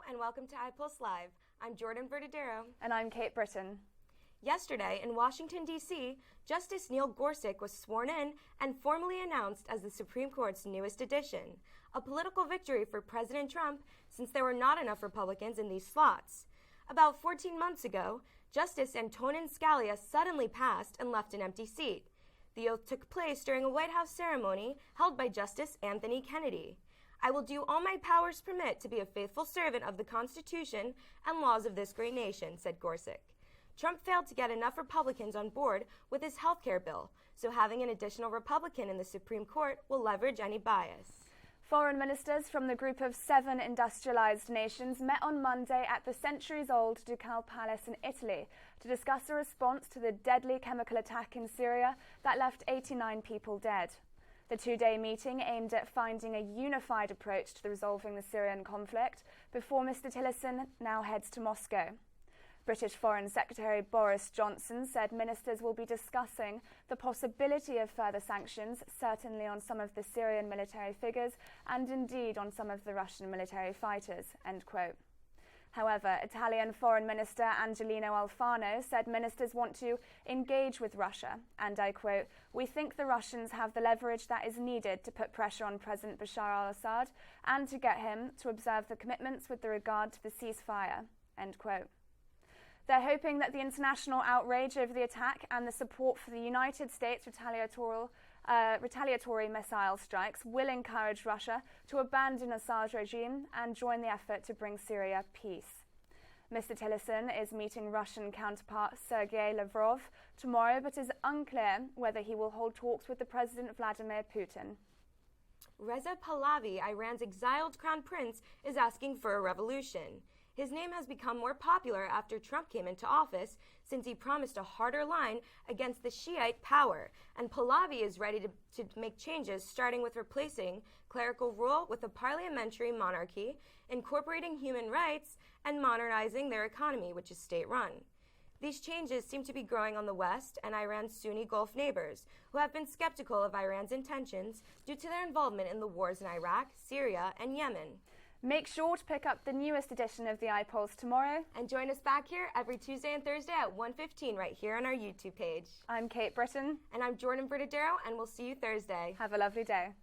and welcome to iPulseLIVE. I'm Jordan Verdadeiro. And I'm Kate Britten. Yesterday in Washington, D.C., Justice Neil Gorsuch was sworn in and formally announced as the Supreme Court's newest addition, a political victory for President Trump since there were not enough Republicans in these slots. About 14 months ago, Justice Antonin Scalia suddenly passed and left an empty seat. The oath took place during a White House ceremony held by Justice Anthony Kennedy. I will do all my powers permit to be a faithful servant of the Constitution and laws of this great nation, said Gorsuch. Trump failed to get enough Republicans on board with his health care bill, so having an additional Republican in the Supreme Court will leverage any bias. Foreign ministers from the group of 7 industrialized nations met on Monday at the centuries-old Ducal Palace in Italy to discuss a response to the deadly chemical attack in Syria that left 89 people dead. The 2-day meeting aimed at finding a unified approach to resolving the Syrian conflict before Mr. Tillerson now heads to Moscow. British Foreign Secretary Boris Johnson said ministers will be discussing the possibility of further sanctions, certainly on some of the Syrian military figures and indeed on some of the Russian military fighters, end quote. However, Italian Foreign Minister Angelino Alfano said ministers want to engage with Russia, and I quote, "We think the Russians have the leverage that is needed to put pressure on President Bashar al-Assad and to get him to observe the commitments with regard to the ceasefire," end quote. They're hoping that the international outrage over the attack and the support for the United States retaliatory missile strikes will encourage Russia to abandon Assad's regime and join the effort to bring Syria peace. Mr. Tillerson is meeting Russian counterpart Sergei Lavrov tomorrow, but is unclear whether he will hold talks with the President Vladimir Putin. Reza Pahlavi, Iran's exiled crown prince, is asking for a revolution. His name has become more popular after Trump came into office, since he promised a harder line against the Shiite power, and Pahlavi is ready to make changes, starting with replacing clerical rule with a parliamentary monarchy, incorporating human rights, and modernizing their economy, which is state-run. These changes seem to be growing on the West and Iran's Sunni Gulf neighbors, who have been skeptical of Iran's intentions due to their involvement in the wars in Iraq, Syria, and Yemen. Make sure to pick up the newest edition of the iPulse tomorrow. And join us back here every Tuesday and Thursday at 1:15 right here on our YouTube page. I'm Kate Britten. And I'm Jordan Verdadeiro, and we'll see you Thursday. Have a lovely day.